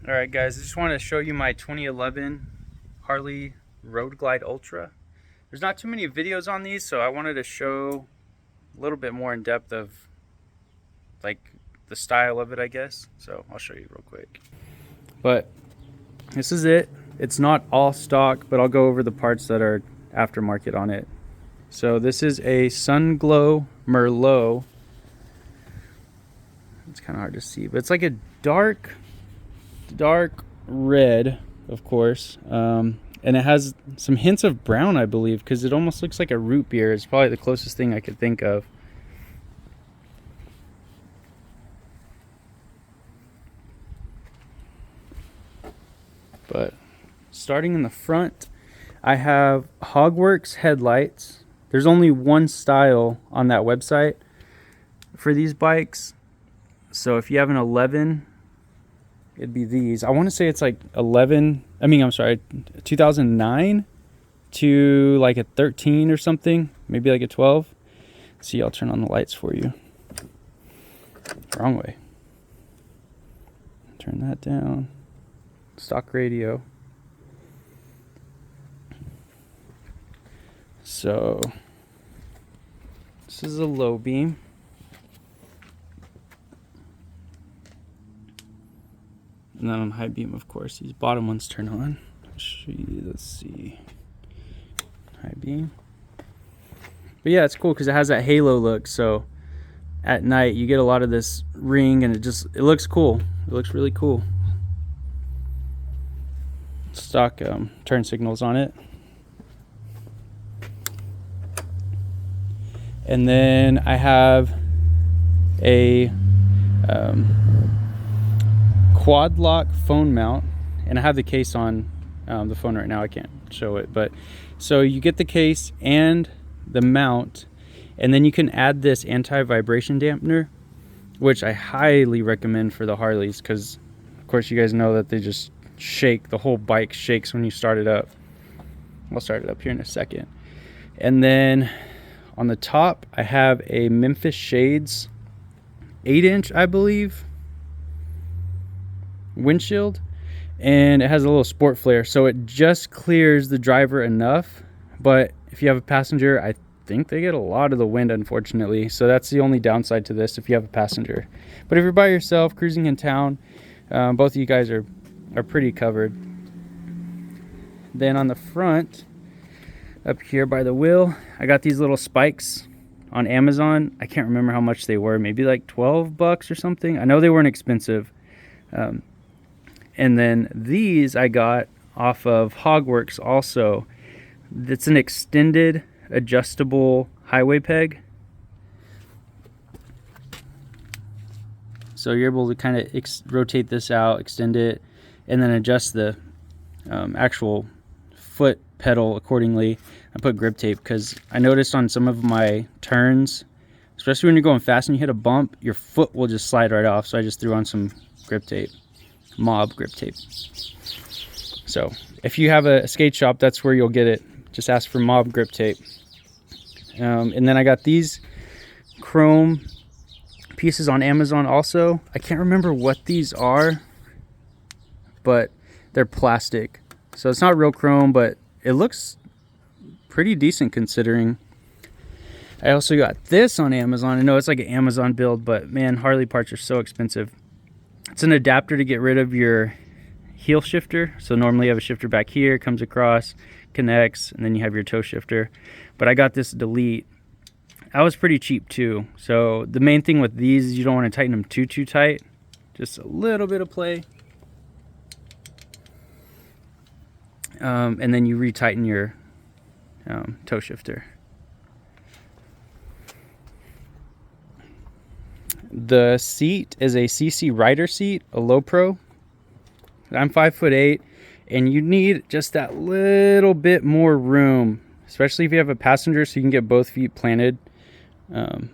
Alright guys, I just wanted to show you my 2011 Harley Roadglide Ultra. There's not too many videos on these, so I wanted to show a little bit more in depth of like the style of it, I guess. So I'll show you real quick. But this is it. It's not all stock, but I'll go over the parts that are aftermarket on it. So this is a Sun Glow Merlot. It's kind of hard to see, but it's like a dark red, of course, and it has some hints of brown, I believe, because it almost looks like a root beer. It's probably the closest thing I could think of. But starting in the front, I have Hogworks headlights. There's only one style on that website for these bikes, so if you have an 11, it'd be these. I want to say it's like 2009 to like a 13 or something, maybe like a 12. See, I'll turn on the lights for you. Wrong way. Turn that down. Stock radio. So this is a low beam. And then on high beam, of course, these bottom ones turn on. Let's see. High beam. But yeah, it's cool because it has that halo look. So at night, you get a lot of this ring, and it looks cool. It looks really cool. Stock turn signals on it. And then I have a quad lock phone mount, and I have the case on the phone right now. I can't show it, but so you get the case and the mount, and then you can add this anti-vibration dampener, which I highly recommend for the Harleys, because of course you guys know that they just shake. The whole bike shakes when you start it up. I'll start it up here in a second. And then on the top, I have a Memphis Shades 8-inch, I believe, windshield, and it has a little sport flare, so it just clears the driver enough. But if you have a passenger, I think they get a lot of the wind, unfortunately, so that's the only downside to this if you have a passenger. But if you're by yourself cruising in town, both of you guys are pretty covered. Then on the front, up here by the wheel, I got these little spikes on Amazon. I can't remember how much they were, maybe like 12 bucks or something. I know they weren't expensive. And then these I got off of Hogworks also. It's an extended adjustable highway peg. So you're able to kind of rotate this out, extend it, and then adjust the actual foot pedal accordingly. I put grip tape because I noticed on some of my turns, especially when you're going fast and you hit a bump, your foot will just slide right off. So I just threw on some grip tape. Mob grip tape. So if you have a skate shop, that's where you'll get it. Just ask for Mob grip tape. And then I got these chrome pieces on Amazon also. I can't remember what these are, but they're plastic, so it's not real chrome, but it looks pretty decent considering. I also got this on Amazon. I know it's like an Amazon build, but man, Harley parts are so expensive. It's an adapter to get rid of your heel shifter. So normally you have a shifter back here, comes across, connects, and then you have your toe shifter. But I got this delete. I was pretty cheap too. So the main thing with these is you don't want to tighten them too tight. Just a little bit of play. And then you retighten your toe shifter. The seat is a CC Rider seat, a low pro. I'm 5'8", and you need just that little bit more room, especially if you have a passenger, so you can get both feet planted, well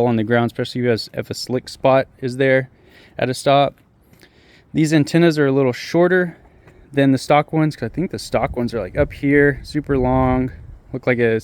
on the ground, especially if a slick spot is there at a stop. These antennas are a little shorter than the stock ones, because I think the stock ones are like up here, super long, look like a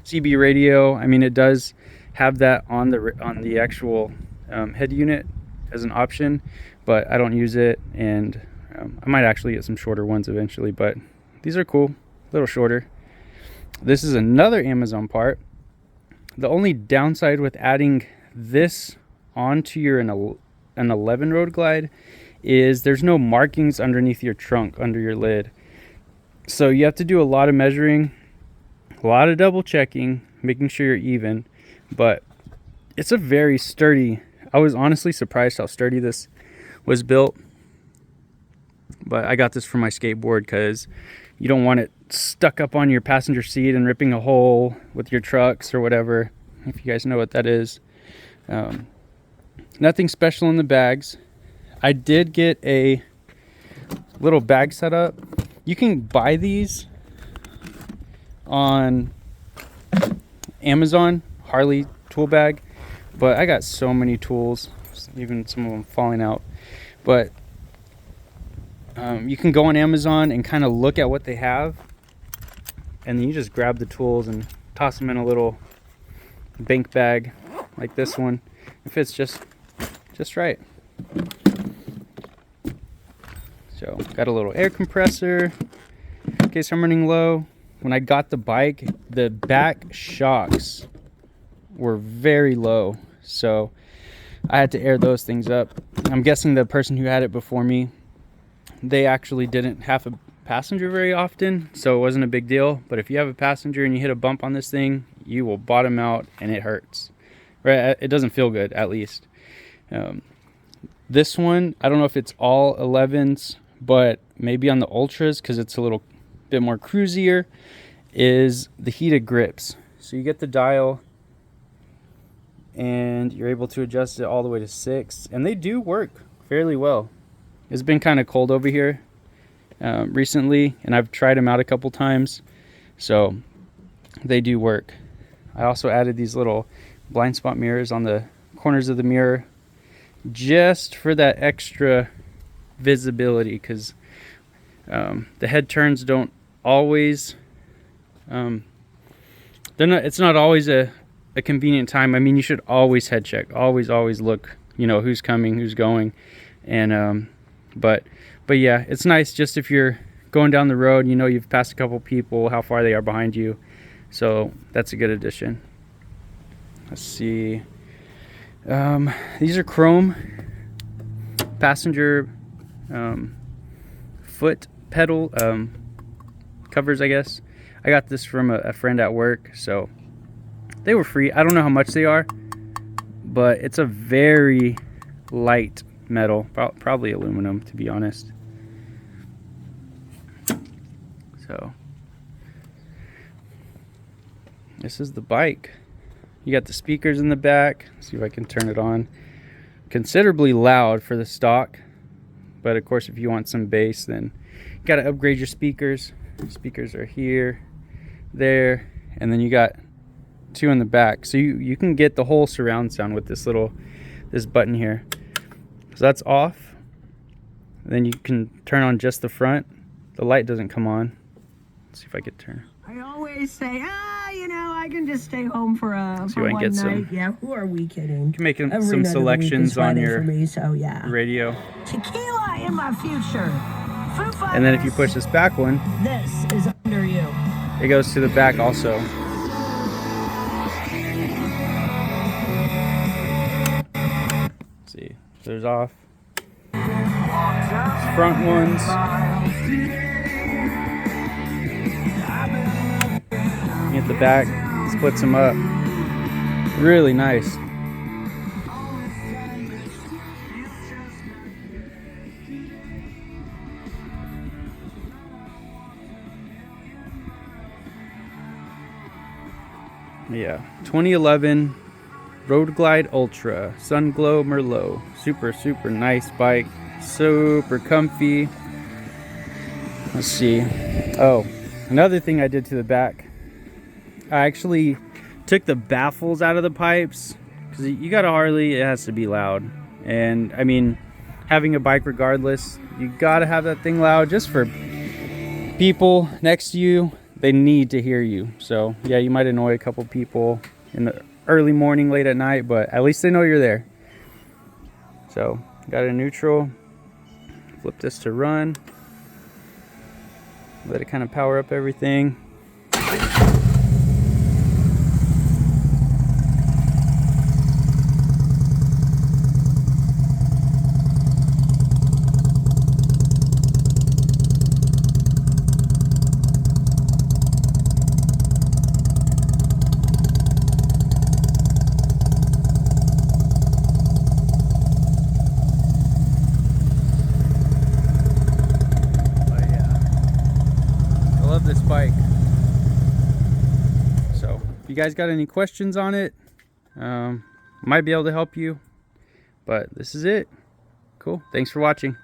CB radio. I mean, it does have that on the actual head unit as an option, but I don't use it, and I might actually get some shorter ones eventually, but these are cool, a little shorter. This is another Amazon part. The only downside with adding this onto your an 11 Roadglide is there's no markings underneath your trunk, under your lid. So you have to do a lot of measuring, a lot of double checking, making sure you're even. But it's a very sturdy, I was honestly surprised how sturdy this was built. But I got this for my skateboard because you don't want it stuck up on your passenger seat and ripping a hole with your trucks or whatever, if you guys know what that is. Nothing special in the bags. I did get a little bag setup. You can buy these on Amazon, Harley tool bag, but I got so many tools, even some of them falling out. But you can go on Amazon and kind of look at what they have, and then you just grab the tools and toss them in a little bank bag like this one. It fits just right. So got a little air compressor in case I'm running low. When I got the bike, the back shocks were very low, so I had to air those things up. I'm guessing the person who had it before me, they actually didn't have a passenger very often, so it wasn't a big deal. But if you have a passenger and you hit a bump on this thing, you will bottom out and it hurts. Right? It doesn't feel good, at least. This one, I don't know if it's all 11s, but maybe on the Ultras, because it's a little bit more cruisier, is the heated grips. So you get the dial and you're able to adjust it all the way to 6, and they do work fairly well. It's been kind of cold over here recently, and I've tried them out a couple times, so they do work. I also added these little blind spot mirrors on the corners of the mirror just for that extra visibility, because the head turns don't always it's not always a convenient time. I mean, you should always head check, always look, you know, who's coming, who's going. And but yeah, it's nice just if you're going down the road, you know, you've passed a couple people, how far they are behind you. So that's a good addition. Let's see, these are chrome passenger foot pedal covers, I guess. I got this from a friend at work, so they were free. I don't know how much they are, but it's a very light metal, probably aluminum, to be honest. So this is the bike. You got the speakers in the back. Let's see if I can turn it on. Considerably loud for the stock, but of course if you want some bass, then you got to upgrade your speakers. Speakers are here, there, and then you got 2 in the back, so you can get the whole surround sound with this button here. So that's off, and then you can turn on just the front. The light doesn't come on. Let's see if I could turn. I always say, you know, I can just stay home for one night. Yeah, who are we kidding? You can make some selections on your radio. Tequila in my future. And then if you push this back one, this is under you. It goes to the back also. Let's see, there's off. Front ones. At the back, splits them up. Really nice. Yeah, 2011 Roadglide Ultra Sun Glow Merlot. Super nice bike, super comfy. Let's see. Oh, another thing I did to the back, I actually took the baffles out of the pipes, because you got a Harley, it has to be loud. And I mean, having a bike regardless, you gotta have that thing loud just for people next to you. They need to hear you. So yeah, you might annoy a couple people in the early morning, late at night, but at least they know you're there. So got a neutral. Flip this to run. Let it kind of power up everything. Love this bike. So if you guys got any questions on it, might be able to help you, but this is it. Cool. Thanks for watching.